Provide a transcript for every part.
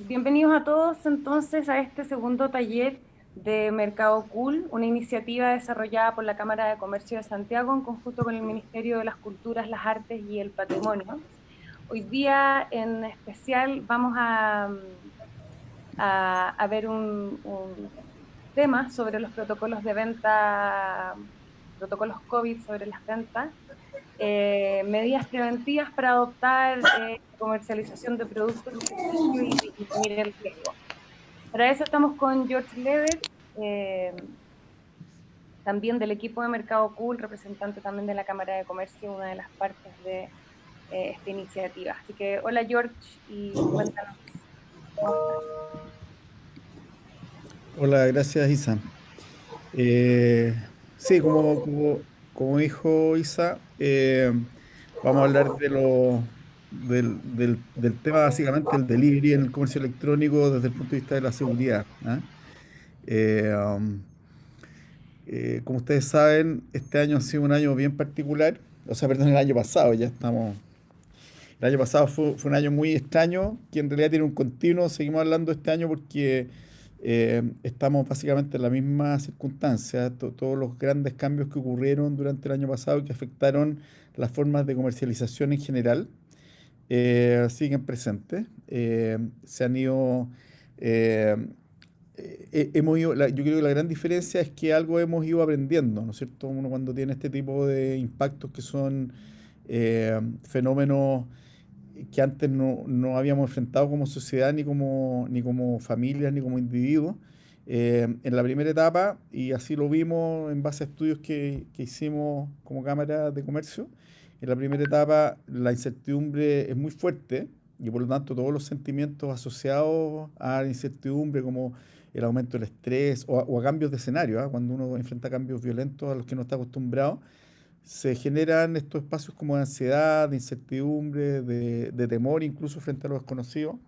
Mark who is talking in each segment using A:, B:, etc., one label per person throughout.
A: Bienvenidos a todos entonces a este segundo taller de Mercado Cool, una iniciativa desarrollada por la Cámara de Comercio de Santiago en conjunto con el Ministerio de las Culturas, las Artes y el Patrimonio. Hoy día en especial vamos a ver un tema sobre los protocolos de venta, protocolos COVID sobre las ventas, medidas preventivas para adoptar comercialización de productos y servicios y disminuir el riesgo. Para eso estamos con George Lever, eh, también del equipo de Mercado Cool, representante también de la Cámara de Comercio, una de las partes de esta iniciativa. Así que hola George y cuéntanos cómo estás.
B: Hola, gracias Isa. Eh, sí, como dijo Isa, vamos a hablar del tema básicamente el delivery en el comercio electrónico desde el punto de vista de la seguridad. ¿Ah? Eh, um, como ustedes saben, este año ha sido un año bien particular, o sea, perdón, el año pasado, ya estamos. El año pasado fue un año muy extraño, que en realidad tiene un continuo. Seguimos hablando este año porque estamos básicamente en la misma circunstancia. Todos los grandes cambios que ocurrieron durante el año pasado y que afectaron las formas de comercialización en general siguen presentes. Se han ido, eh, yo creo que la gran diferencia es que algo hemos ido aprendiendo, ¿no es cierto? Uno cuando tiene este tipo de impactos que son fenómenos que antes no habíamos enfrentado como sociedad, ni como familias, ni como individuos. En la primera etapa, y así lo vimos en base a estudios que hicimos como Cámara de Comercio, en la primera etapa la incertidumbre es muy fuerte y por lo tanto todos los sentimientos asociados a la incertidumbre, como el aumento del estrés o a cambios de escenario, ¿ah? Cuando uno enfrenta cambios violentos a los que no está acostumbrado, se generan estos espacios como de ansiedad, de incertidumbre, de temor incluso frente a lo desconocido,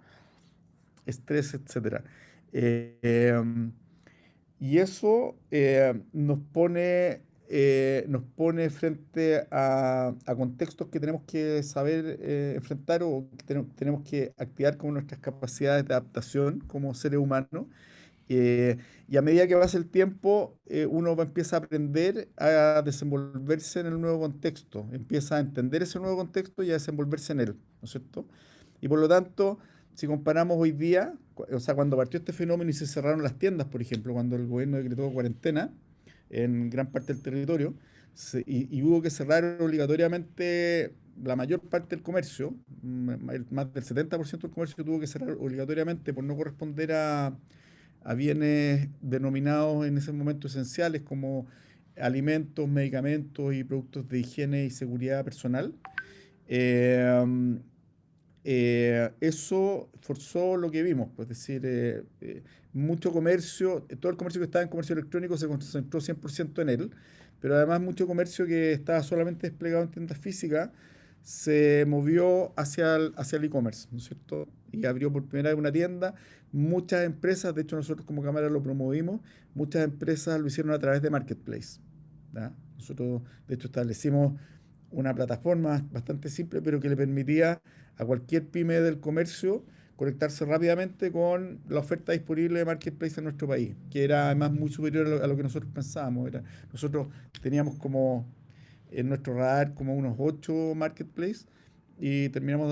B: estrés, etcétera. Em, y eso nos pone frente a contextos que tenemos que saber enfrentar o que tenemos que activar como nuestras capacidades de adaptación como seres humanos. eh, y a medida que pasa el tiempo, empieza a aprender a desenvolverse en el nuevo contexto, empieza a entender ese nuevo contexto y a desenvolverse en él, ¿no es cierto? Y por lo tanto, si comparamos hoy día, o sea, cuando partió este fenómeno y se cerraron las tiendas, por ejemplo, cuando el gobierno decretó cuarentena en gran parte del territorio, y hubo que cerrar obligatoriamente la mayor parte del comercio, más del 70% del comercio tuvo que cerrar obligatoriamente por no corresponder a bienes denominados en ese momento esenciales como alimentos, medicamentos y productos de higiene y seguridad personal. Eh, Eso forzó lo que vimos, pues, es decir, mucho comercio, todo el comercio que estaba en comercio electrónico se concentró 100% en él, pero además mucho comercio que estaba solamente desplegado en tiendas físicas se movió hacia el e-commerce, ¿no es cierto? Y abrió por primera vez una tienda. Muchas empresas, de hecho nosotros como cámara lo promovimos, muchas empresas lo hicieron a través de Marketplace. ¿Ya? Nosotros, de hecho, establecimos una plataforma bastante simple, pero que le permitía a cualquier pyme del comercio conectarse rápidamente con la oferta disponible de Marketplace en nuestro país, que era además muy superior a lo que nosotros pensábamos. Nosotros teníamos como en nuestro radar como unos 8 marketplaces y terminamos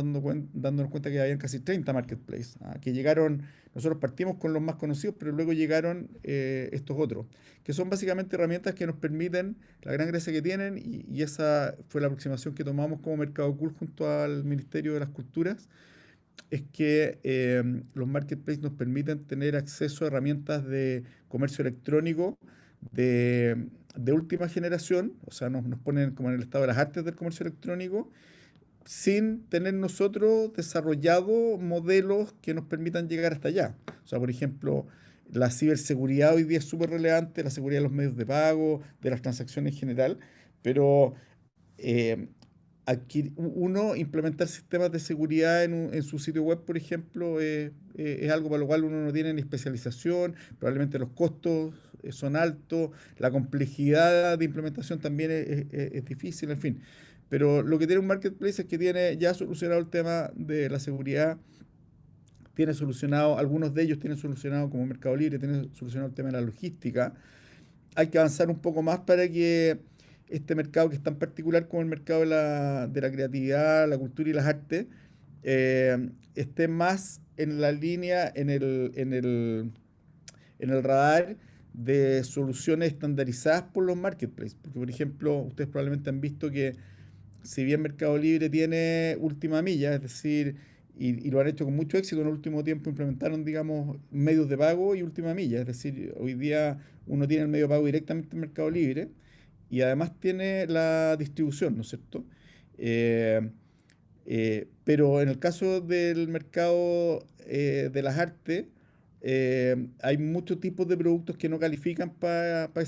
B: dándonos cuenta que habían casi 30 marketplaces, que llegaron, nosotros partimos con los más conocidos, pero luego llegaron estos otros, que son básicamente herramientas que nos permiten, la gran gracia que tienen, y esa fue la aproximación que tomamos como Mercado Cool junto al Ministerio de las Culturas, es que los marketplaces nos permiten tener acceso a herramientas de comercio electrónico de última generación, o sea, nos ponen como en el estado de las artes del comercio electrónico, sin tener nosotros desarrollado modelos que nos permitan llegar hasta allá. O sea, por ejemplo, la ciberseguridad hoy día es súper relevante, la seguridad de los medios de pago, de las transacciones en general, pero eh, uno implementar sistemas de seguridad en su sitio web, por ejemplo, es algo para lo cual uno no tiene ni especialización, probablemente los costos son altos, la complejidad de implementación también es difícil, en fin. Pero lo que tiene un marketplace es que tiene ya solucionado el tema de la seguridad tiene solucionado, algunos de ellos tienen solucionado, como Mercado Libre, tienen solucionado el tema de la logística. Hay que avanzar un poco más para que este mercado, que es tan particular como el mercado de la creatividad, la cultura y las artes, esté más en la línea, en el radar de soluciones estandarizadas por los marketplaces. Porque, por ejemplo, ustedes probablemente han visto que si bien Mercado Libre tiene última milla, es decir, y lo han hecho con mucho éxito en el último tiempo, implementaron, digamos, medios de pago y última milla, es decir, hoy día uno tiene el medio de pago directamente en Mercado Libre y además tiene la distribución, ¿no es cierto? Eh, pero en el caso del mercado de las artes, hay muchos tipos de productos que no califican para pa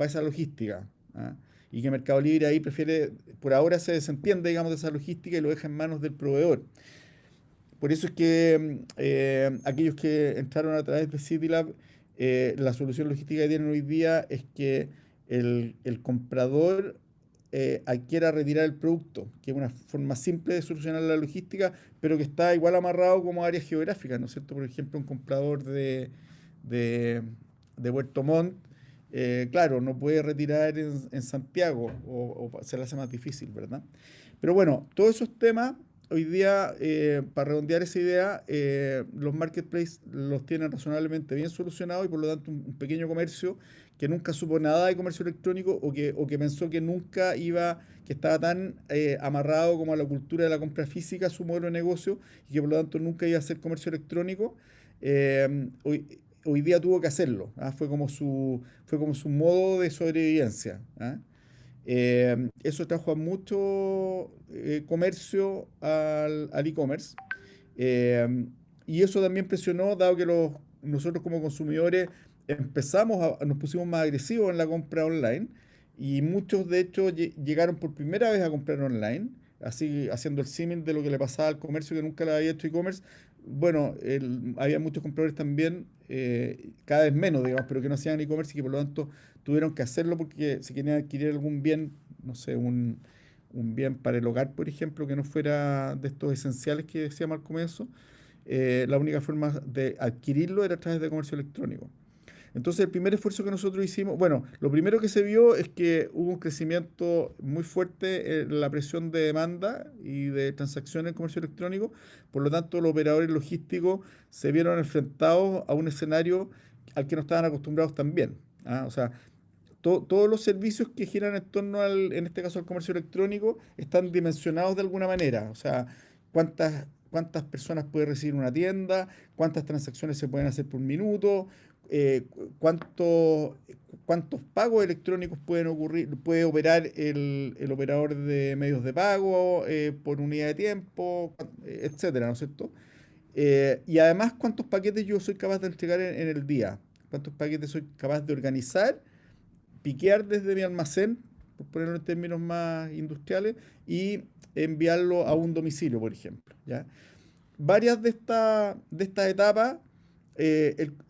B: esa logística. ¿Ah? Y que Mercado Libre ahí prefiere, por ahora se desentiende, digamos, de esa logística y lo deja en manos del proveedor. Por eso es que aquellos que entraron a través de CityLab, la solución logística que tienen hoy día es que el comprador quiera retirar el producto, que es una forma simple de solucionar la logística, pero que está igual amarrado como áreas geográficas, ¿no es cierto? Por ejemplo, un comprador de, de Puerto Montt, claro, no puede retirar en Santiago o se le hace más difícil, ¿verdad? Pero bueno, todos esos temas, hoy día, para redondear esa idea, los marketplaces los tienen razonablemente bien solucionados y por lo tanto un pequeño comercio que nunca supo nada de comercio electrónico o que pensó que nunca iba, que estaba tan amarrado como a la cultura de la compra física, su modelo de negocio, y que por lo tanto nunca iba a hacer comercio electrónico, hoy día tuvo que hacerlo. ¿Ah? Fue como su modo de sobrevivencia. ¿Ah? Eso trajo a mucho comercio al e-commerce. Y eso también presionó, dado que nosotros como consumidores nos pusimos más agresivos en la compra online y muchos de hecho llegaron por primera vez a comprar online, así haciendo el símil de lo que le pasaba al comercio que nunca le había hecho e-commerce. Bueno, había muchos compradores también, cada vez menos, digamos, pero que no hacían e-commerce y que por lo tanto tuvieron que hacerlo porque si querían adquirir algún bien, no sé, un bien para el hogar, por ejemplo, que no fuera de estos esenciales que decíamos al comienzo, la única forma de adquirirlo era a través de comercio electrónico. Entonces, el primer esfuerzo que nosotros hicimos, bueno, lo primero que se vio es que hubo un crecimiento muy fuerte en la presión de demanda y de transacciones en comercio electrónico. Por lo tanto, los operadores logísticos se vieron enfrentados a un escenario al que no estaban acostumbrados también. ¿Ah? O sea, todos los servicios que giran en torno en este caso, al comercio electrónico, están dimensionados de alguna manera. O sea, cuántas personas puede recibir una tienda, cuántas transacciones se pueden hacer por minuto, eh, cu- cuánto- cuántos pagos electrónicos puede operar el operador de medios de pago por unidad de tiempo, etcétera, ¿no es cierto? Y además, cuántos paquetes yo soy capaz de entregar en el día, cuántos paquetes soy capaz de organizar, piquear desde mi almacén, por ponerlo en términos más industriales, y enviarlo a un domicilio, por ejemplo. ¿Ya? Varias de estas etapas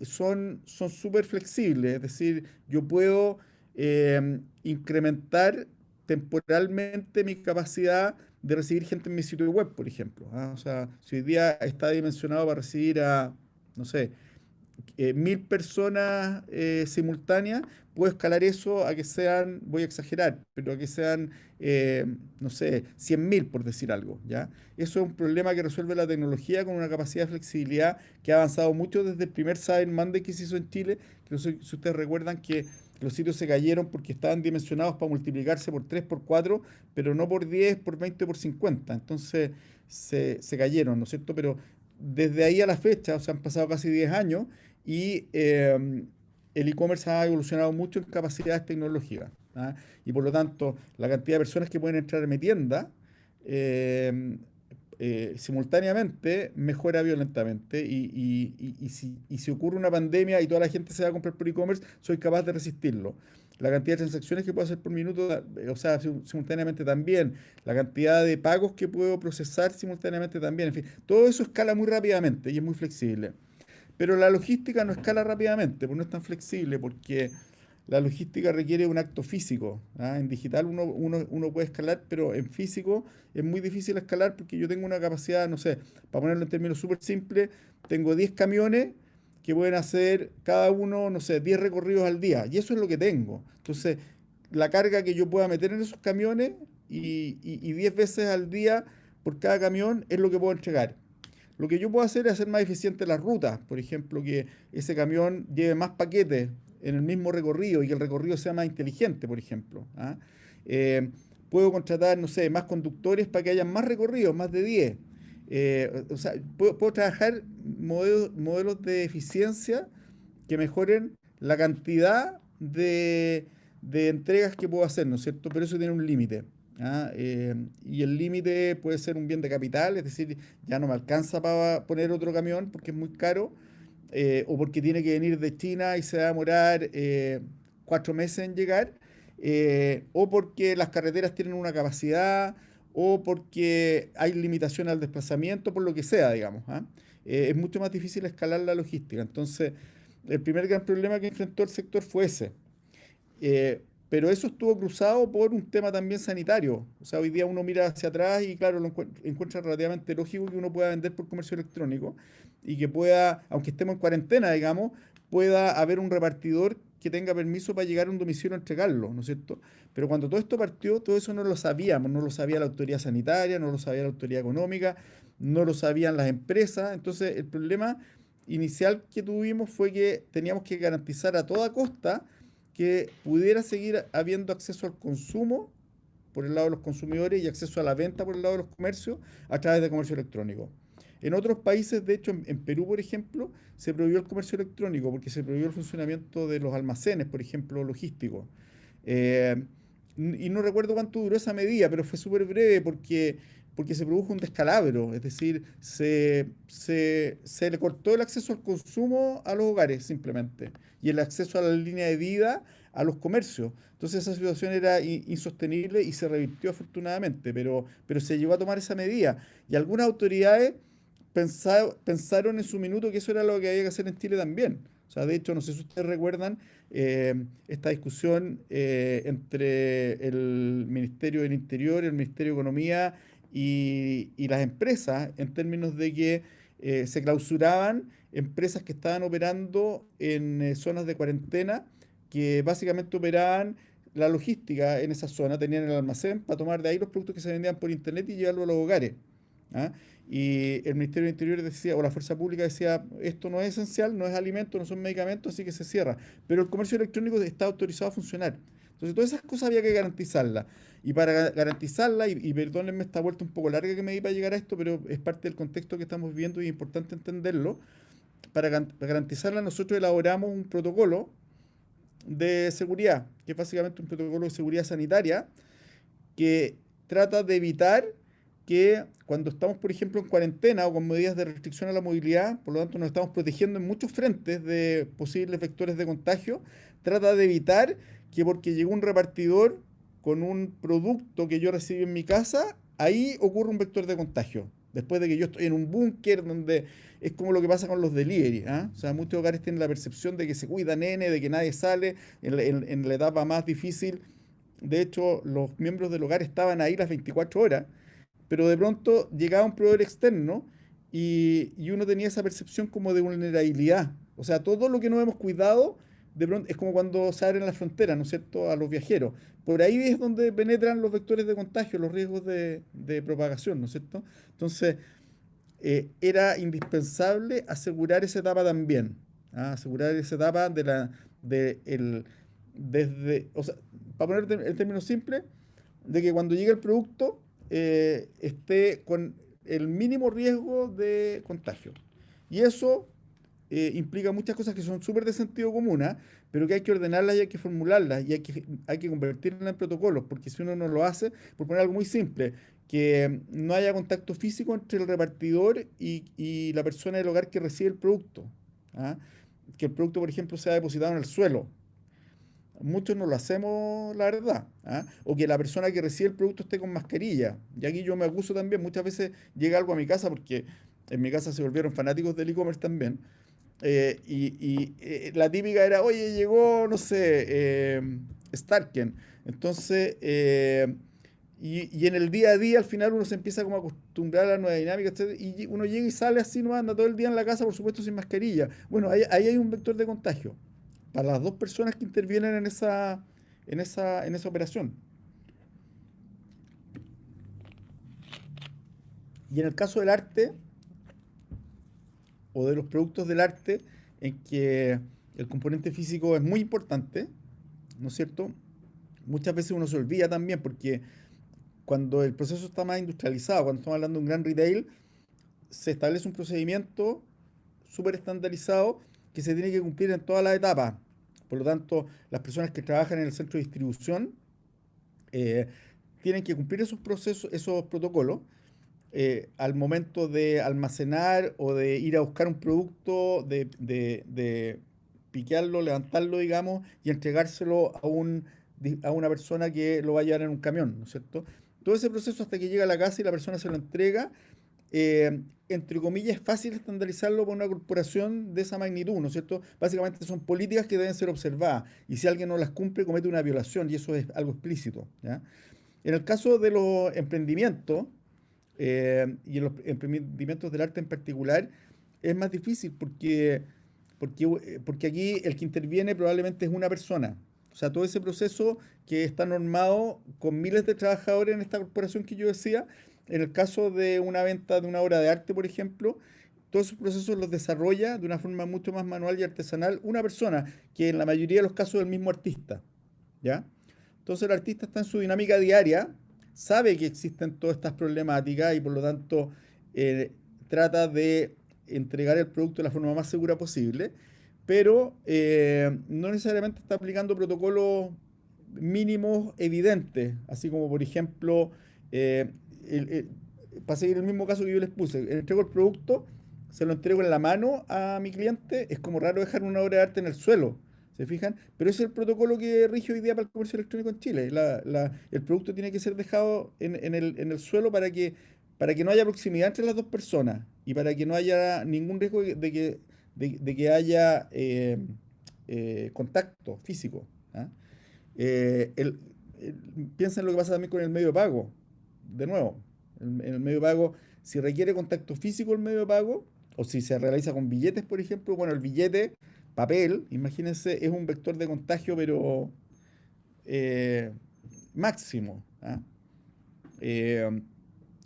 B: son súper flexibles, es decir, yo puedo incrementar temporalmente mi capacidad de recibir gente en mi sitio web, por ejemplo. ¿Ah? O sea, si hoy día está dimensionado para recibir a, no sé, 1.000 personas simultáneas, puedo escalar eso a que sean, voy a exagerar, pero a que sean, no sé, 100.000 por decir algo, ¿ya? Eso es un problema que resuelve la tecnología con una capacidad de flexibilidad que ha avanzado mucho desde el primer Cyber Monday que se hizo en Chile, que no sé si ustedes recuerdan que los sitios se cayeron porque estaban dimensionados para multiplicarse por 3 por 4 pero no por 10 por 20 por 50. Entonces se cayeron, ¿no es cierto? Pero desde ahí a la fecha, o sea, han pasado casi 10 años y el e-commerce ha evolucionado mucho en capacidades tecnológicas. ¿Ah? Y por lo tanto, la cantidad de personas que pueden entrar en mi tienda eh, simultáneamente mejora violentamente. Y si ocurre una pandemia y toda la gente se va a comprar por e-commerce, soy capaz de resistirlo. La cantidad de transacciones que puedo hacer por minuto, o sea, simultáneamente también. La cantidad de pagos que puedo procesar simultáneamente también. En fin, todo eso escala muy rápidamente y es muy flexible. Pero la logística no escala rápidamente, pues no es tan flexible, porque la logística requiere un acto físico. ¿Ah? En digital uno puede escalar, pero en físico es muy difícil escalar porque yo tengo una capacidad, no sé, para ponerlo en términos súper simples, tengo 10 camiones que pueden hacer cada uno, no sé, 10 recorridos al día. Y eso es lo que tengo. Entonces, la carga que yo pueda meter en esos camiones y 10 veces al día por cada camión es lo que puedo entregar. Lo que yo puedo hacer es hacer más eficiente las rutas. Por ejemplo, que ese camión lleve más paquetes en el mismo recorrido y que el recorrido sea más inteligente, por ejemplo. ¿Ah? Eh, Puedo contratar, no sé, más conductores para que haya más recorridos, más de 10. O sea, puedo trabajar modelos de eficiencia que mejoren la cantidad de entregas que puedo hacer, ¿no es cierto? Pero eso tiene un límite. ¿Ah? Y el límite puede ser un bien de capital, es decir, ya no me alcanza para poner otro camión porque es muy caro, o porque tiene que venir de China y se va a demorar 4 meses en llegar, o porque las carreteras tienen una capacidad, o porque hay limitación al desplazamiento, por lo que sea, digamos. ¿Ah? Es mucho más difícil escalar la logística. Entonces, el primer gran problema que enfrentó el sector fue ese. Pero eso estuvo cruzado por un tema también sanitario. O sea, hoy día uno mira hacia atrás y claro, encuentra relativamente lógico que uno pueda vender por comercio electrónico y que pueda, aunque estemos en cuarentena, digamos, pueda haber un repartidor que tenga permiso para llegar a un domicilio a entregarlo, ¿no es cierto? Pero cuando todo esto partió, todo eso no lo sabíamos, no lo sabía la autoridad sanitaria, no lo sabía la autoridad económica, no lo sabían las empresas. Entonces, el problema inicial que tuvimos fue que teníamos que garantizar a toda costa que pudiera seguir habiendo acceso al consumo por el lado de los consumidores y acceso a la venta por el lado de los comercios a través de comercio electrónico. En otros países, de hecho, en Perú, por ejemplo, se prohibió el comercio electrónico porque se prohibió el funcionamiento de los almacenes, por ejemplo, logísticos. Eh, y no recuerdo cuánto duró esa medida, pero fue súper breve porque se produjo un descalabro, es decir, se le cortó el acceso al consumo a los hogares simplemente y el acceso a la línea de vida a los comercios. Entonces esa situación era insostenible y se revirtió afortunadamente, pero se llegó a tomar esa medida. Y algunas autoridades pensaron en su minuto que eso era lo que había que hacer en Chile también. O sea, de hecho, no sé si ustedes recuerdan esta discusión entre el Ministerio del Interior, el Ministerio de Economía y las empresas en términos de que se clausuraban empresas que estaban operando en zonas de cuarentena, que básicamente operaban la logística en esa zona, tenían el almacén para tomar de ahí los productos que se vendían por internet y llevarlos a los hogares. ¿Ah? Y el Ministerio del Interior decía, o la Fuerza Pública decía, esto no es esencial, no es alimento, no son medicamentos, así que se cierra. Pero el comercio electrónico está autorizado a funcionar. Entonces, todas esas cosas había que garantizarlas. Y para garantizarla, y perdónenme esta vuelta un poco larga que me di para llegar a esto, pero es parte del contexto que estamos viviendo y es importante entenderlo, para garantizarla nosotros elaboramos un protocolo de seguridad, que es básicamente un protocolo de seguridad sanitaria, que trata de evitar que cuando estamos, por ejemplo, en cuarentena o con medidas de restricción a la movilidad, por lo tanto nos estamos protegiendo en muchos frentes de posibles vectores de contagio, trata de evitar que porque llegó un repartidor con un producto que yo recibí en mi casa, ahí ocurre un vector de contagio. Después de que yo estoy en un búnker donde es como lo que pasa con los delivery. ¿Ah? O sea, muchos hogares tienen la percepción de que se cuida nene, de que nadie sale en la etapa más difícil. De hecho, los miembros del hogar estaban ahí las 24 horas, pero de pronto llegaba un proveedor externo y uno tenía esa percepción como de vulnerabilidad. O sea, todo lo que no hemos cuidado, de pronto es como cuando se abren las fronteras, ¿no es cierto?, a los viajeros. Por ahí es donde penetran los vectores de contagio, los riesgos de propagación, ¿no es cierto? Entonces, era indispensable asegurar esa etapa también. ¿Ah? Asegurar esa etapa o sea, para poner el término simple, de que cuando llegue el producto esté con el mínimo riesgo de contagio. Y eso implica muchas cosas que son súper de sentido común, ¿ah? Pero que hay que ordenarlas y hay que formularlas y hay que convertirlas en protocolos, porque si uno no lo hace, por poner algo muy simple, que no haya contacto físico entre el repartidor y la persona del hogar que recibe el producto. ¿Ah? Que el producto, por ejemplo, sea depositado en el suelo. Muchos no lo hacemos, la verdad. ¿Ah? O que la persona que recibe el producto esté con mascarilla. Y aquí yo me acuso también, muchas veces llega algo a mi casa, porque en mi casa se volvieron fanáticos del e-commerce también. La típica era, oye, llegó, no sé, Starken. Entonces, y en el día a día, al final uno se empieza como a acostumbrar a la nueva dinámica, etcétera, y uno llega y sale así, no anda todo el día en la casa, por supuesto, sin mascarilla. Bueno, ahí hay un vector de contagio para las dos personas que intervienen en esa operación. Y en el caso del arte o de los productos del arte, en que el componente físico es muy importante, ¿no es cierto? Muchas veces uno se olvida también porque cuando el proceso está más industrializado, cuando estamos hablando de un gran retail, se establece un procedimiento súper estandarizado que se tiene que cumplir en todas las etapas. Por lo tanto, las personas que trabajan en el centro de distribución eh, tienen que cumplir esos procesos, esos protocolos, al momento de almacenar o de ir a buscar un producto, de piquearlo, levantarlo, digamos, y entregárselo a una persona que lo va a llevar en un camión, ¿no es cierto? Todo ese proceso hasta que llega a la casa y la persona se lo entrega, entre comillas, es fácil estandarizarlo por una corporación de esa magnitud, ¿no es cierto? Básicamente son políticas que deben ser observadas y si alguien no las cumple comete una violación y eso es algo explícito, ¿ya? En el caso de los emprendimientos, y en los emprendimientos del arte en particular, es más difícil porque aquí el que interviene probablemente es una persona. O sea, todo ese proceso que está normado con miles de trabajadores en esta corporación que yo decía, en el caso de una venta de una obra de arte, por ejemplo, todos esos procesos los desarrolla de una forma mucho más manual y artesanal una persona, que en la mayoría de los casos es el mismo artista, ¿ya? Entonces el artista está en su dinámica diaria, sabe que existen todas estas problemáticas y por lo tanto eh, trata de entregar el producto de la forma más segura posible, pero no necesariamente está aplicando protocolos mínimos evidentes, así como por ejemplo, eh, el- el- para seguir el mismo caso que yo les puse, entrego el producto, se lo entrego en la mano a mi cliente, es como raro dejar una obra de arte en el suelo. ¿Se fijan? Pero ese es el protocolo que rige hoy día para el comercio electrónico en Chile. El producto tiene que ser dejado en el suelo para que no haya proximidad entre las dos personas y para que no haya ningún riesgo de que haya contacto físico. ¿Ah? Eh, el- el- Piensa en lo que pasa también con el medio de pago. De nuevo, en el medio de pago, si requiere contacto físico el medio de pago, o si se realiza con billetes, por ejemplo, bueno, el billete, papel, imagínense, es un vector de contagio, pero eh, máximo. ¿Ah? Eh,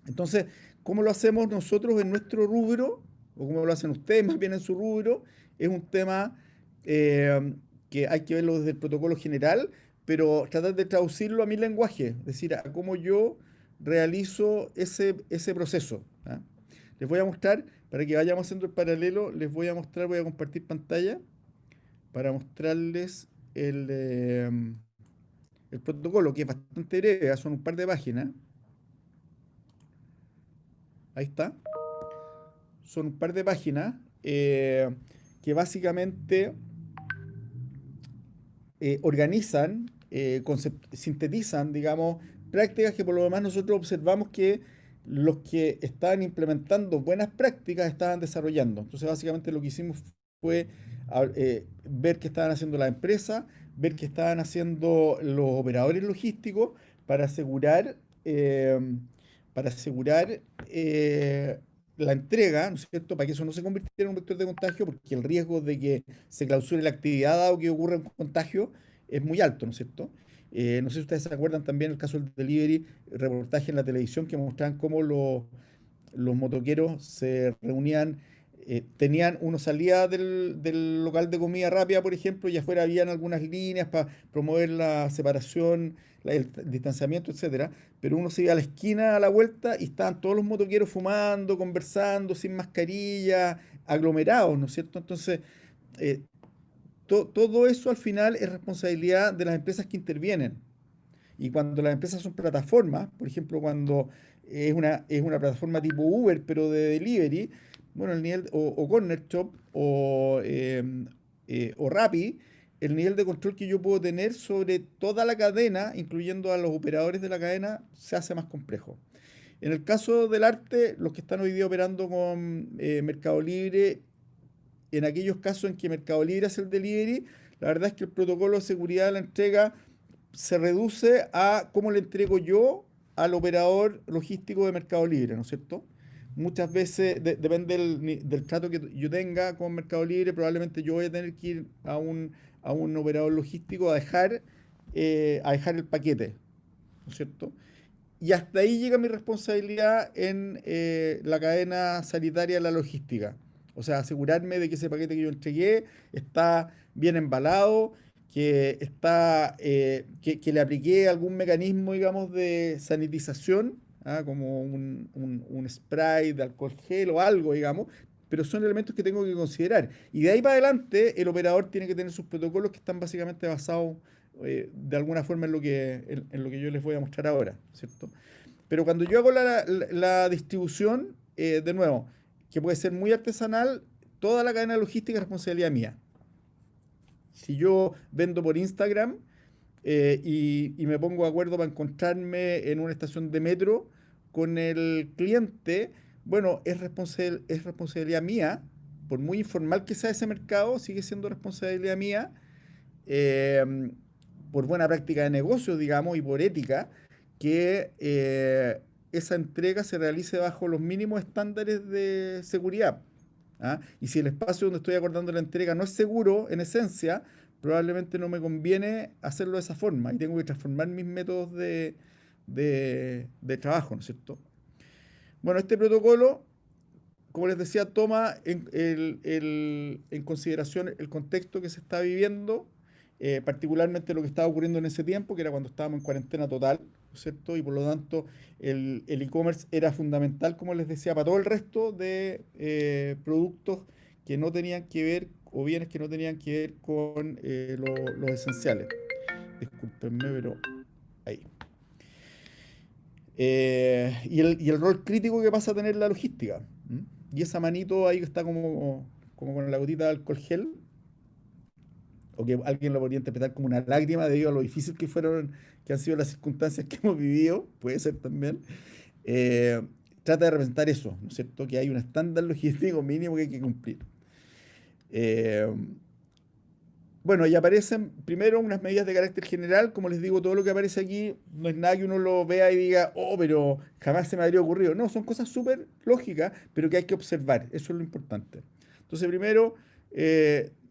B: entonces, ¿cómo lo hacemos nosotros en nuestro rubro? ¿O cómo lo hacen ustedes más bien en su rubro? Es un tema que hay que verlo desde el protocolo general, pero tratar de traducirlo a mi lenguaje, es decir, a cómo yo realizo ese proceso. ¿Ah? Les voy a mostrar, para que vayamos haciendo el paralelo, les voy a mostrar, voy a compartir pantalla para mostrarles el protocolo, que es bastante breve, son un par de páginas. Ahí está. Son un par de páginas que básicamente organizan, sintetizan, digamos, prácticas que por lo demás nosotros observamos que los que estaban implementando buenas prácticas estaban desarrollando. Entonces, básicamente lo que hicimos fue ver qué estaban haciendo las empresas, ver qué estaban haciendo los operadores logísticos para asegurar, eh, para asegurar la entrega, ¿no es cierto? Para que eso no se convirtiera en un vector de contagio, porque el riesgo de que se clausure la actividad dado que ocurra un contagio es muy alto, ¿no es cierto? No sé si ustedes se acuerdan también el caso del delivery, reportaje en la televisión que mostraban cómo los motoqueros se reunían, uno salía del local de comida rápida, por ejemplo, y afuera habían algunas líneas para promover la separación, el distanciamiento, etcétera, pero uno se iba a la esquina a la vuelta y estaban todos los motoqueros fumando, conversando, sin mascarilla, aglomerados, ¿no es cierto? Entonces, eh, todo eso al final es responsabilidad de las empresas que intervienen. Y cuando las empresas son plataformas, por ejemplo, cuando es una plataforma tipo Uber, pero de delivery, bueno, el nivel, o Corner Shop, o Rappi, el nivel de control que yo puedo tener sobre toda la cadena, incluyendo a los operadores de la cadena, se hace más complejo. En el caso del arte, los que están hoy día operando con Mercado Libre en aquellos casos en que Mercado Libre hace el delivery, la verdad es que el protocolo de seguridad de la entrega se reduce a cómo le entrego yo al operador logístico de Mercado Libre, ¿no es cierto? Muchas veces, depende del trato que yo tenga con Mercado Libre, probablemente yo voy a tener que ir a un operador logístico a dejar el paquete, ¿no es cierto? Y hasta ahí llega mi responsabilidad en la cadena sanitaria de la logística. O sea, asegurarme de que ese paquete que yo entregué está bien embalado, que le apliqué algún mecanismo, digamos, de sanitización, como un spray de alcohol gel o algo, digamos, pero son elementos que tengo que considerar. Y de ahí para adelante, el operador tiene que tener sus protocolos que están básicamente basados de alguna forma en lo que yo les voy a mostrar ahora, ¿cierto? Pero cuando yo hago la distribución, de nuevo, que puede ser muy artesanal, toda la cadena logística es responsabilidad mía. Si yo vendo por Instagram y me pongo de acuerdo para encontrarme en una estación de metro con el cliente, bueno, es responsabilidad mía, por muy informal que sea ese mercado, sigue siendo responsabilidad mía, eh, por buena práctica de negocio, digamos, y por ética, que esa entrega se realice bajo los mínimos estándares de seguridad. ¿Ah? Y si el espacio donde estoy acordando la entrega no es seguro, en esencia, probablemente no me conviene hacerlo de esa forma y tengo que transformar mis métodos de trabajo, ¿no es cierto? Bueno, este protocolo, como les decía, toma en consideración el contexto que se está viviendo, particularmente lo que estaba ocurriendo en ese tiempo, que era cuando estábamos en cuarentena total, ¿no es cierto? Y por lo tanto, el e-commerce era fundamental, como les decía, para todo el resto de productos que no tenían que ver, o bienes que no tenían que ver con los esenciales. Discúlpenme, pero ahí. Y el rol crítico que pasa a tener la logística. ¿M? Y esa manito ahí que está como con la gotita de alcohol gel, o que alguien lo podría interpretar como una lágrima debido a lo difícil que han sido las circunstancias que hemos vivido, puede ser también, eh, trata de representar eso, ¿no es cierto? Que hay un estándar logístico mínimo que hay que cumplir. Eh, Bueno, y aparecen primero unas medidas de carácter general, como les digo, todo lo que aparece aquí no es nada que uno lo vea y diga, oh, pero jamás se me habría ocurrido. No, son cosas súper lógicas, pero que hay que observar, eso es lo importante. Entonces, primero,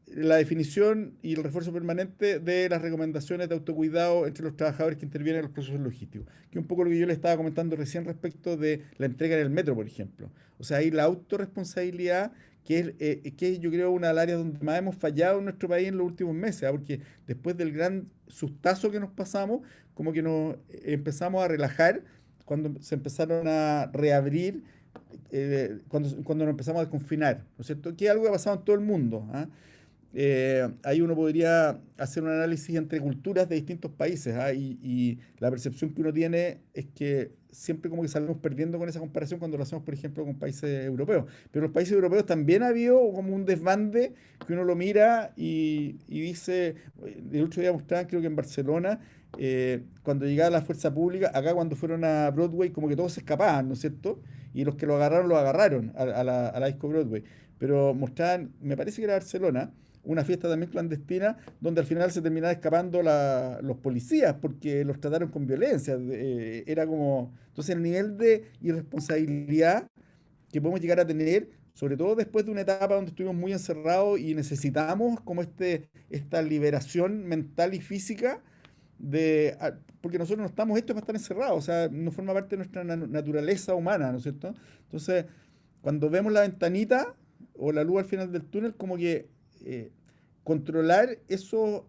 B: la definición y el refuerzo permanente de las recomendaciones de autocuidado entre los trabajadores que intervienen en los procesos logísticos, que es un poco lo que yo le estaba comentando recién respecto de la entrega en el metro, por ejemplo. O sea, ahí la autorresponsabilidad que yo creo una de las áreas donde más hemos fallado en nuestro país en los últimos meses, porque después del gran sustazo que nos pasamos, como que nos empezamos a relajar cuando se empezaron a reabrir, cuando nos empezamos a desconfinar, ¿no es cierto? Que es algo que ha pasado en todo el mundo. ¿Ah? Ahí uno podría hacer un análisis entre culturas de distintos países, ¿ah? Y la percepción que uno tiene es que siempre como que salimos perdiendo con esa comparación cuando lo hacemos, por ejemplo, con países europeos. Pero los países europeos también ha habido como un desbande que uno lo mira y dice, el otro día mostraban, creo que en Barcelona, cuando llegaba la fuerza pública, acá cuando fueron a Broadway, como que todos se escapaban, ¿no es cierto? Y los que lo agarraron a la disco Broadway. Pero mostraban, me parece que era Barcelona, una fiesta también clandestina, donde al final se terminaban escapando los policías porque los trataron con violencia. Era como. Entonces, el nivel de irresponsabilidad que podemos llegar a tener, sobre todo después de una etapa donde estuvimos muy encerrados y necesitamos como esta liberación mental y física porque nosotros no estamos hechos para estar encerrados, o sea, no forma parte de nuestra naturaleza humana, ¿no es cierto? Entonces, cuando vemos la ventanita o la luz al final del túnel, como que eh, controlar esos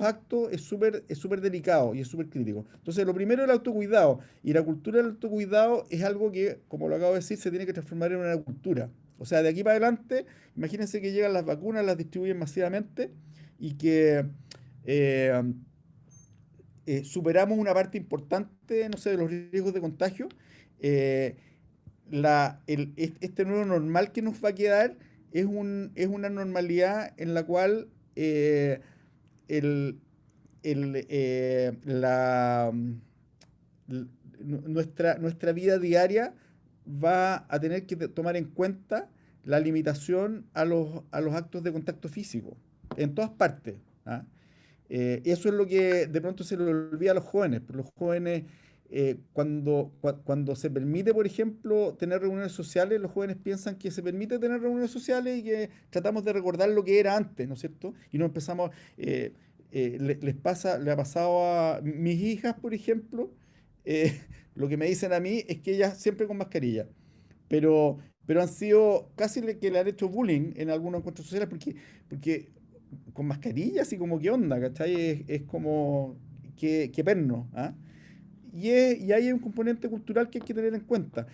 B: actos es súper delicado y es súper crítico. Entonces, lo primero es el autocuidado. Y la cultura del autocuidado es algo que, como lo acabo de decir, se tiene que transformar en una cultura. O sea, de aquí para adelante, imagínense que llegan las vacunas, las distribuyen masivamente y que eh, superamos una parte importante, no sé, de los riesgos de contagio. eh, este nuevo normal que nos va a quedar es una normalidad en la cual el, el, la, l- nuestra vida diaria va a tener que tomar en cuenta la limitación a los actos de contacto físico, en todas partes. ¿Ah? Eso es lo que de pronto se le olvida a los jóvenes. Pero los jóvenes, cuando se permite, por ejemplo, tener reuniones sociales, los jóvenes piensan que se permite tener reuniones sociales y que tratamos de recordar lo que era antes, ¿no es cierto? Y no empezamos, le ha pasado a mis hijas, por ejemplo, lo que me dicen a mí es que ellas siempre con mascarilla, pero han sido casi que le han hecho bullying en algunos encuentros sociales porque con mascarillas y como qué onda, ¿cachai? Es como que perno, ¿ah? Y ahí hay un componente cultural que hay que tener en cuenta.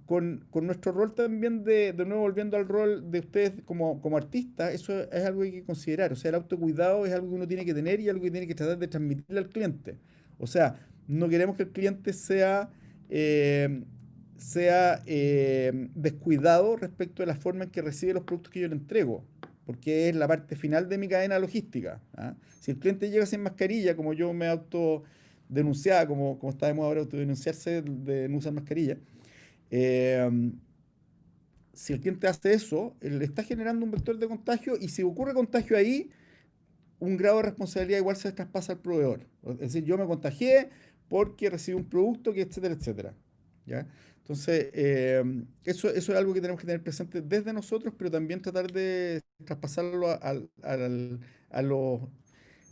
B: Con nuestro rol también de nuevo volviendo al rol de ustedes como artistas, eso es algo que hay que considerar. O sea, el autocuidado es algo que uno tiene que tener y algo que tiene que tratar de transmitirle al cliente. O sea, no queremos que el cliente eh, sea descuidado respecto de la forma en que recibe los productos que yo le entrego, porque es la parte final de mi cadena logística. ¿Ah? Si el cliente llega sin mascarilla, como yo me autodenunciaba, como está de moda ahora autodenunciarse de no usar mascarilla, eh, si el cliente hace eso, él está generando un vector de contagio y si ocurre contagio ahí, un grado de responsabilidad igual se traspasa al proveedor. Es decir, yo me contagié porque recibí un producto que etcétera, etcétera. ¿Ya? Entonces, eso es algo que tenemos que tener presente desde nosotros, pero también tratar de traspasarlo a los,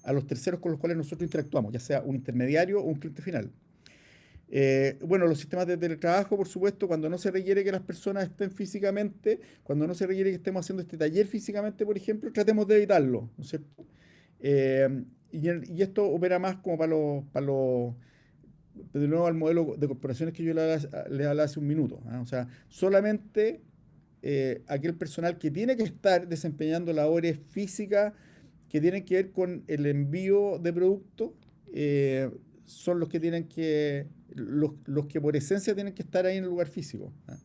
B: a los terceros con los cuales nosotros interactuamos, ya sea un intermediario o un cliente final. Bueno, los sistemas de teletrabajo, por supuesto, cuando no se requiere que las personas estén físicamente, cuando no se requiere que estemos haciendo este taller físicamente, por ejemplo, tratemos de evitarlo, ¿no es cierto? Y esto opera más como de nuevo al modelo de corporaciones que yo le hablaba hace un minuto. ¿Ah? O sea, solamente aquel personal que tiene que estar desempeñando labores físicas que tienen que ver con el envío de productos, son los que los que por esencia tienen que estar ahí en el lugar físico. ¿Ah?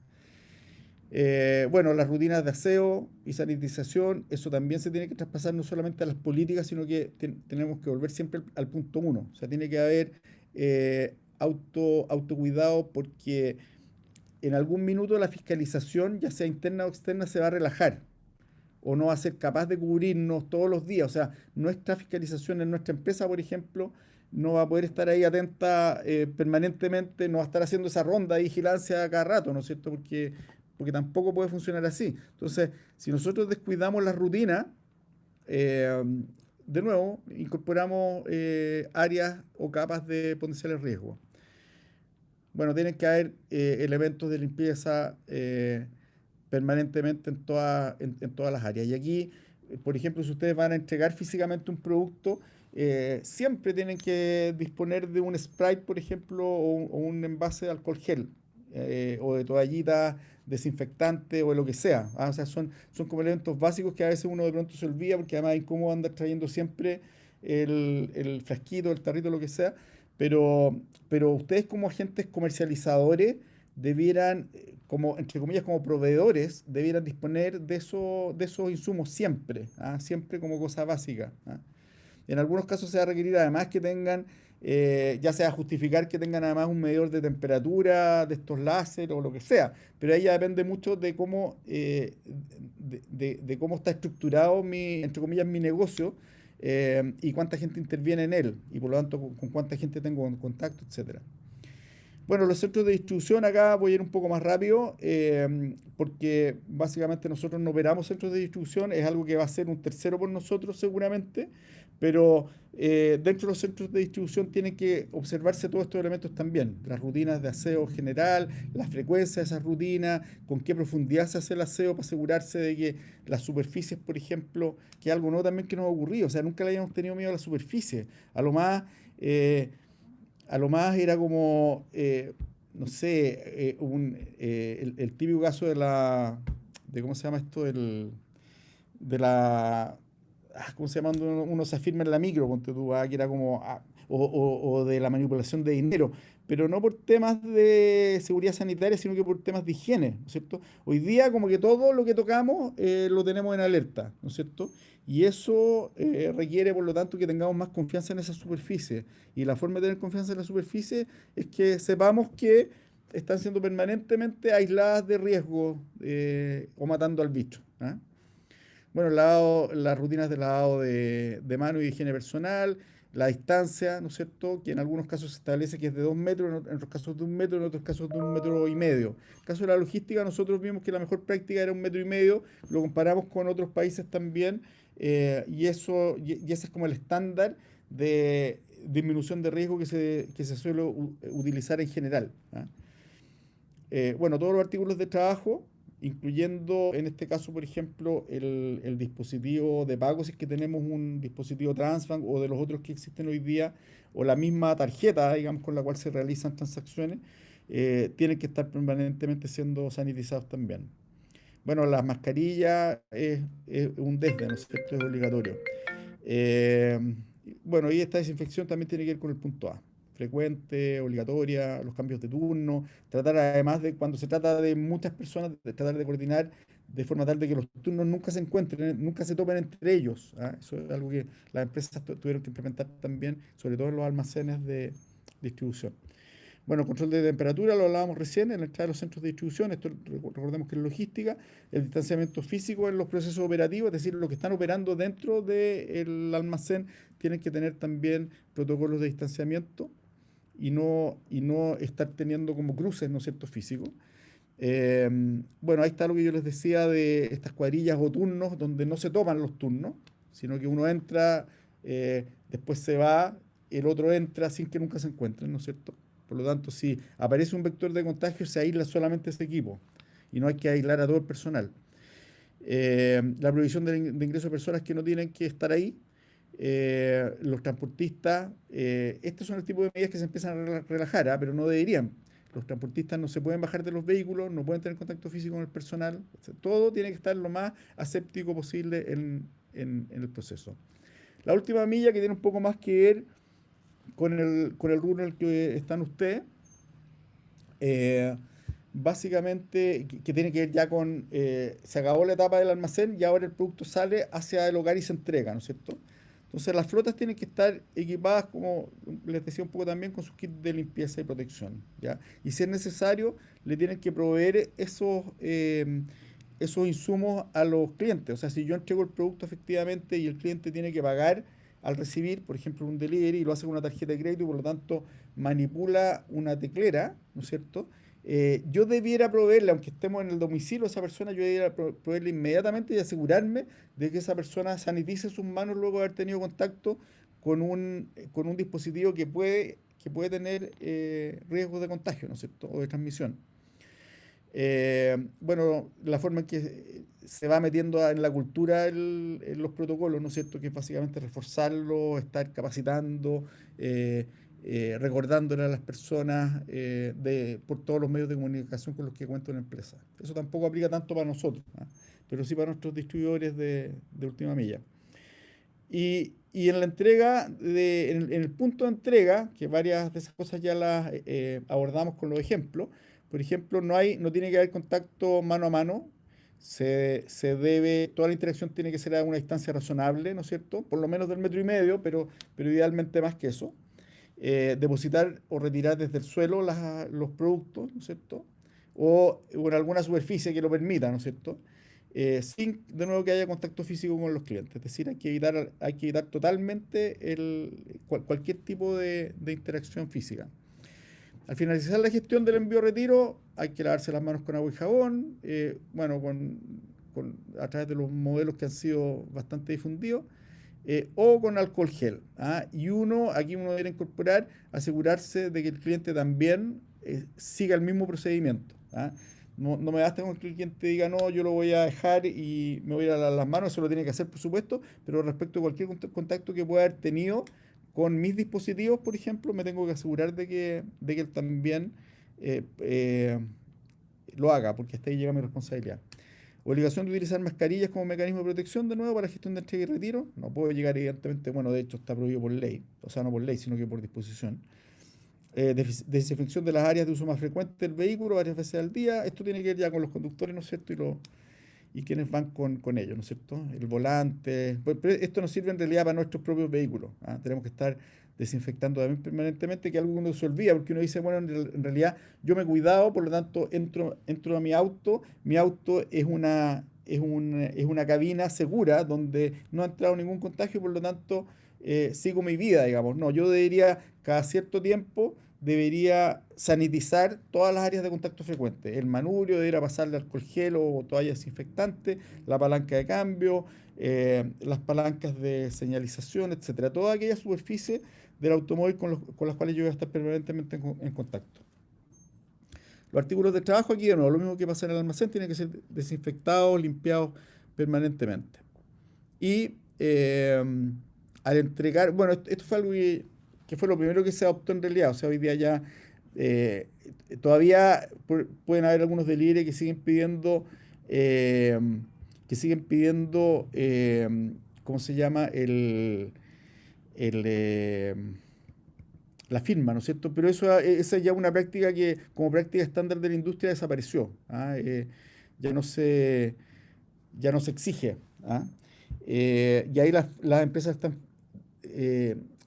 B: Bueno, las rutinas de aseo y sanitización, eso también se tiene que traspasar no solamente a las políticas, sino que tenemos que volver siempre al punto uno. O sea, tiene que haber autocuidado porque en algún minuto la fiscalización, ya sea interna o externa, se va a relajar o no va a ser capaz de cubrirnos todos los días. O sea, nuestra fiscalización en nuestra empresa, por ejemplo, no va a poder estar ahí atenta permanentemente, no va a estar haciendo esa ronda de vigilancia cada rato, ¿no es cierto? Porque tampoco puede funcionar así. Entonces, si nosotros descuidamos la rutina, eh, de nuevo, incorporamos áreas o capas de potenciales riesgos. Bueno, tienen que haber elementos de limpieza permanentemente en todas las áreas. Y aquí, por ejemplo, si ustedes van a entregar físicamente un producto, siempre tienen que disponer de un Sprite, por ejemplo, o un envase de alcohol gel, o de toallita desinfectante o de lo que sea. ¿Ah? O sea, son como elementos básicos que a veces uno de pronto se olvida porque además es incómodo andar trayendo siempre el frasquito, el tarrito, lo que sea. Pero ustedes como agentes comercializadores debieran, como, entre comillas, como proveedores, debieran disponer de esos insumos siempre, ¿ah? Siempre como cosa básica. ¿Ah? En algunos casos se va a requerir además que tengan, ya sea justificar que tengan además un medidor de temperatura, de estos láser o lo que sea, pero ahí ya depende mucho de cómo, de cómo está estructurado entre comillas, mi negocio y cuánta gente interviene en él y por lo tanto con cuánta gente tengo en contacto, etcétera. Bueno, los centros de distribución acá voy a ir un poco más rápido porque básicamente nosotros no operamos centros de distribución, es algo que va a ser un tercero por nosotros seguramente, pero dentro de los centros de distribución tienen que observarse todos estos elementos también, las rutinas de aseo general, la frecuencia de esas rutinas, con qué profundidad se hace el aseo para asegurarse de que las superficies, por ejemplo, que algo nuevo también que nos ha ocurrido, o sea, nunca le habíamos tenido miedo a la superficie, a lo más... eh, a lo más era como, no sé, el típico caso de ¿cómo se llama esto? De la, ¿cómo se llama? Cuando uno se afirma en la micro, ponte tú, que era como, o de la manipulación de dinero, pero no por temas de seguridad sanitaria, sino que por temas de higiene, ¿no es cierto? Hoy día como que todo lo que tocamos lo tenemos en alerta, ¿no es cierto? Y eso requiere, por lo tanto, que tengamos más confianza en esa superficie. Y la forma de tener confianza en la superficie es que sepamos que están siendo permanentemente aisladas de riesgo o matando al bicho. ¿Ah? Bueno, las rutinas de lavado de mano y de higiene personal, la distancia, ¿no es cierto? Que en algunos casos se establece que es de 2 metros, en otros casos de 1 metro, en otros casos de 1,5 metros. En el caso de la logística, nosotros vimos que la mejor práctica era 1,5 metros, lo comparamos con otros países también, y ese es como el estándar de disminución de riesgo que se suele utilizar en general. ¿Ah? Bueno, todos los artículos de trabajo, incluyendo en este caso, por ejemplo, el dispositivo de pago, si es que tenemos un dispositivo Transbank o de los otros que existen hoy día, o la misma tarjeta, digamos, con la cual se realizan transacciones, tienen que estar permanentemente siendo sanitizados también. Bueno, las mascarillas es un desde, ¿no es cierto? Es obligatorio. Eh, bueno, y esta desinfección también tiene que ver con el punto A. Frecuente, obligatoria, los cambios de turno, tratar además de, cuando se trata de muchas personas, de tratar de coordinar de forma tal de que los turnos nunca se encuentren, nunca se topen entre ellos. ¿Ah? Eso es algo que las empresas tuvieron que implementar también, sobre todo en los almacenes de distribución. Bueno, control de temperatura, lo hablábamos recién, en la entrada de los centros de distribución, esto recordemos que es logística, el distanciamiento físico en los procesos operativos, es decir, los que están operando dentro del almacén tienen que tener también protocolos de distanciamiento y no estar teniendo como cruces, ¿no es cierto?, físicos. Eh, bueno, ahí está lo que yo les decía de estas cuadrillas o turnos, donde no se toman los turnos, sino que uno entra, después se va, el otro entra sin que nunca se encuentren, ¿no es cierto? Por lo tanto, si aparece un vector de contagio, se aísla solamente ese equipo y no hay que aislar a todo el personal. La prohibición de ingreso de personas que no tienen que estar ahí, los transportistas, estos son el tipo de medidas que se empiezan a relajar, ¿ah? Pero no deberían. Los transportistas no se pueden bajar de los vehículos, no pueden tener contacto físico con el personal. O sea, todo tiene que estar lo más aséptico posible en el proceso. La última milla, que tiene un poco más que ver con el rubro en el que están ustedes, eh, básicamente, que tiene que ver ya con, se acabó la etapa del almacén y ahora el producto sale hacia el hogar y se entrega, ¿no es cierto? Entonces las flotas tienen que estar equipadas, como les decía un poco también, con sus kits de limpieza y protección, ¿ya? Y si es necesario, le tienen que proveer esos insumos a los clientes. O sea, si yo entrego el producto efectivamente y el cliente tiene que pagar al recibir, por ejemplo, un delivery y lo hace con una tarjeta de crédito y por lo tanto manipula una teclera, ¿no es cierto? Yo debiera proveerle, aunque estemos en el domicilio de esa persona, yo debiera proveerle inmediatamente y asegurarme de que esa persona sanitice sus manos luego de haber tenido contacto con un dispositivo que puede tener riesgos de contagio, ¿no es cierto? O de transmisión. Bueno, la forma en que se va metiendo en la cultura en los protocolos, ¿no es cierto? Que es básicamente reforzarlo, estar capacitando, recordándole a las personas por todos los medios de comunicación con los que cuenta una empresa. Eso tampoco aplica tanto para nosotros, ¿ah? Pero sí para nuestros distribuidores de última milla. Y en la entrega, en el punto de entrega, que varias de esas cosas ya las abordamos con los ejemplos. Por ejemplo, no tiene que haber contacto mano a mano. Toda la interacción tiene que ser a una distancia razonable, ¿no es cierto? Por lo menos del 1,5 metros, pero idealmente más que eso. Depositar o retirar desde el suelo los productos, ¿no es cierto? O en alguna superficie que lo permita, ¿no es cierto? Sin, de nuevo, que haya contacto físico con los clientes. Es decir, hay que evitar totalmente cualquier tipo de interacción física. Al finalizar la gestión del envío-retiro, hay que lavarse las manos con agua y jabón, bueno, a través de los modelos que han sido bastante difundidos, o con alcohol gel. ¿Ah? Y aquí uno debe incorporar, asegurarse de que el cliente también siga el mismo procedimiento. ¿Ah? No me basta con que el cliente diga, no, yo lo voy a dejar y me voy a lavar las manos, eso lo tiene que hacer, por supuesto, pero respecto a cualquier contacto que pueda haber tenido con mis dispositivos, por ejemplo, me tengo que asegurar de que él también lo haga, porque hasta ahí llega mi responsabilidad. Obligación de utilizar mascarillas como mecanismo de protección, de nuevo, para gestión de entrega y retiro. No puedo llegar, evidentemente, bueno, de hecho está prohibido por ley, o sea, no por ley, sino que por disposición. Desinfección de las áreas de uso más frecuente del vehículo varias veces al día. Esto tiene que ver ya con los conductores, ¿no es cierto? Y quienes van con ellos, ¿no es cierto? El volante. Pero esto nos sirve en realidad para nuestros propios vehículos. ¿Ah? Tenemos que estar desinfectando también permanentemente, que es algo que uno se olvida, porque uno dice, bueno, en realidad yo me he cuidado, por lo tanto entro a mi auto es una cabina segura donde no ha entrado ningún contagio, por lo tanto sigo mi vida, digamos. No, yo debería, cada cierto tiempo, debería sanitizar todas las áreas de contacto frecuente. El manubrio debería pasarle alcohol gel o toalla desinfectante, la palanca de cambio, las palancas de señalización, etcétera. Toda aquella superficie del automóvil con las cuales yo voy a estar permanentemente en contacto. Los artículos de trabajo aquí, de nuevo, lo mismo que pasa en el almacén, tienen que ser desinfectados, limpiados permanentemente. Y al entregar, bueno, esto fue algo que fue lo primero que se adoptó en realidad, o sea, hoy día ya eh, todavía pueden haber algunos delivery eh, ¿cómo se llama? El, la firma, ¿no es cierto? Pero esa es ya una práctica que como práctica estándar de la industria desapareció. ¿Ah? Ya no se exige. ¿Ah? Y ahí las empresas están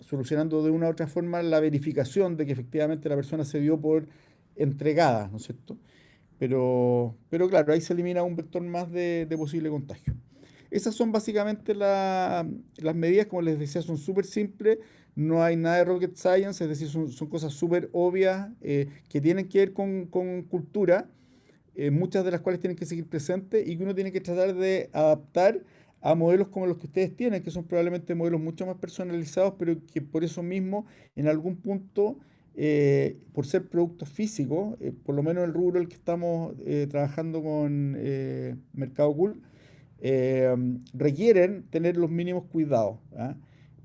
B: solucionando de una u otra forma la verificación de que efectivamente la persona se dio por entregada, ¿no es cierto? Pero claro, ahí se elimina un vector más de posible contagio. Esas son básicamente las medidas, como les decía, son súper simples, no hay nada de rocket science, es decir, son cosas súper obvias que tienen que ver con cultura, muchas de las cuales tienen que seguir presentes y que uno tiene que tratar de adaptar a modelos como los que ustedes tienen, que son probablemente modelos mucho más personalizados, pero que por eso mismo, en algún punto, por ser productos físicos, por lo menos el rubro en el que estamos trabajando con Mercado Cool, eh, requieren tener los mínimos cuidados. ¿Ah?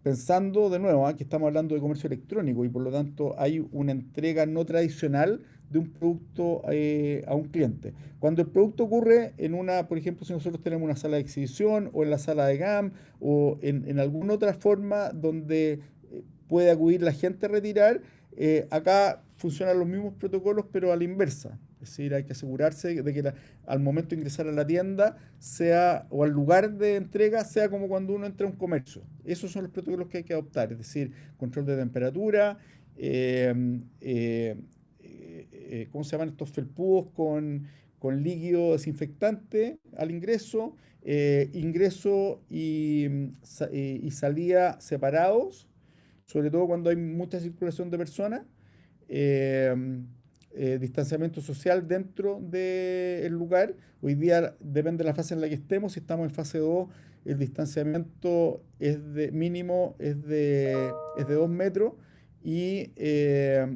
B: Pensando de nuevo que estamos hablando de comercio electrónico y por lo tanto hay una entrega no tradicional de un producto a un cliente. Cuando el producto ocurre en una, por ejemplo, si nosotros tenemos una sala de exhibición o en la sala de GAM o en alguna otra forma donde puede acudir la gente a retirar, acá funcionan los mismos protocolos pero a la inversa. Es decir, hay que asegurarse de que al momento de ingresar a la tienda sea, o al lugar de entrega, sea como cuando uno entra a un comercio. Esos son los protocolos que hay que adoptar, es decir, control de temperatura, eh, eh, ¿cómo se llaman estos felpudos con líquido desinfectante al ingreso? Ingreso y salida separados, sobre todo cuando hay mucha circulación de personas. eh, Distanciamiento social dentro del lugar. Hoy día depende de la fase en la que estemos. Si estamos en fase 2, el distanciamiento es de mínimo es de 2 metros y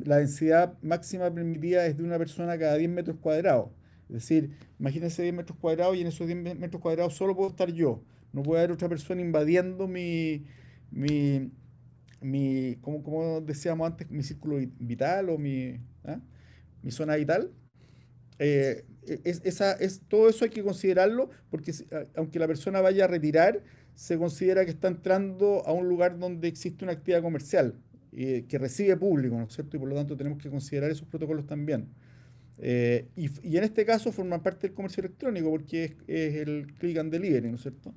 B: la densidad máxima permitida es de una persona cada 10 metros cuadrados. Es decir, imagínense 10 metros cuadrados y en esos 10 metros cuadrados solo puedo estar yo. No puede haber otra persona invadiendo mi, como decíamos antes, mi círculo vital o ¿ah? Mi zona vital. Todo eso hay que considerarlo porque aunque la persona vaya a retirar, se considera que está entrando a un lugar donde existe una actividad comercial que recibe público, ¿no es cierto? Y por lo tanto tenemos que considerar esos protocolos también. Y en este caso forman parte del comercio electrónico porque es el click and delivery, ¿no es cierto?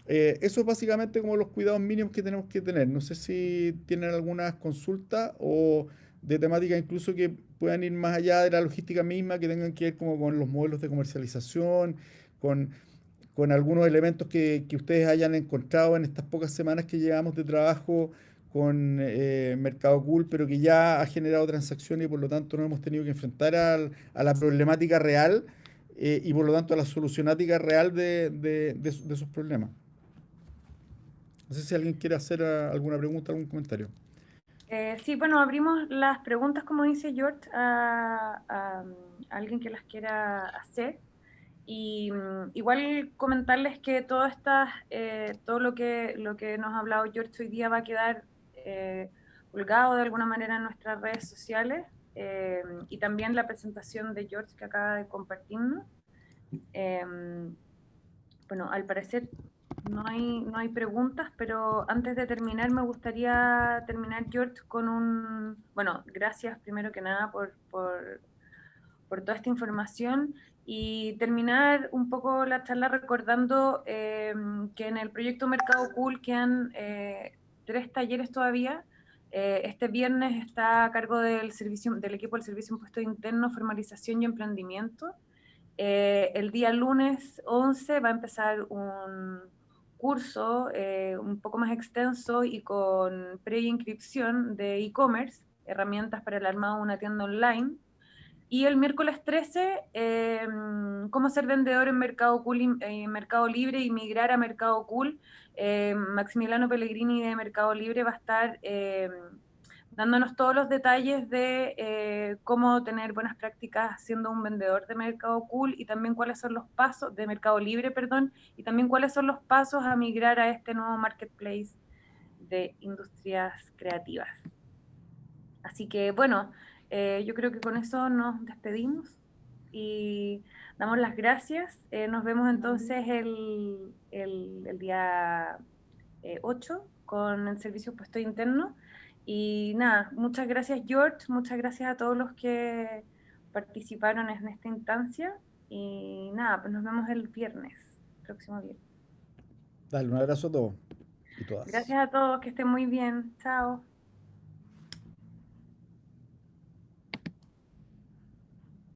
B: Eso es básicamente como los cuidados mínimos que tenemos que tener. No sé si tienen algunas consultas o de temáticas incluso que puedan ir más allá de la logística misma, que tengan que ver como con los modelos de comercialización, con, con algunos elementos que ustedes hayan encontrado en estas pocas semanas que llevamos de trabajo con Mercado Cool, pero que ya ha generado transacciones y por lo tanto no hemos tenido que enfrentar a la problemática real y por lo tanto a la solucionática real de esos problemas. No sé si alguien quiere hacer alguna pregunta, algún comentario.
A: Sí, bueno, abrimos las preguntas, como dice George, a alguien que las quiera hacer. Y igual comentarles que todo lo que nos ha hablado George hoy día va a quedar colgado de alguna manera en nuestras redes sociales y también la presentación de George que acaba de compartirnos. Eh, bueno, al parecer no hay preguntas, pero antes de terminar me gustaría terminar, George, con bueno, gracias primero que nada por toda esta información y terminar un poco la charla recordando que en el proyecto Mercado Cool quedan 3 talleres todavía. Este viernes está a cargo del equipo del Servicio de Impuesto Interno, Formalización y Emprendimiento. El día lunes 11 va a empezar un curso un poco más extenso y con preinscripción de e-commerce, herramientas para el armado de una tienda online. Y el miércoles 13, cómo ser vendedor en Mercado Cool, Mercado Libre y migrar a Mercado Cool. Maximiliano Pellegrini de Mercado Libre va a estar dándonos todos los detalles de cómo tener buenas prácticas siendo un vendedor de Mercado Cool y también cuáles son los pasos, de Mercado Libre, perdón, y también cuáles son los pasos a migrar a este nuevo marketplace de industrias creativas. Así que bueno, yo creo que con eso nos despedimos y damos las gracias. Nos vemos entonces el día 8 con el servicio puesto interno. Y nada, muchas gracias George, muchas gracias a todos los que participaron en esta instancia. Y nada, pues nos vemos el viernes, próximo viernes.
B: Dale, un abrazo a todos y todas.
A: Gracias a todos, que estén muy bien. Chao.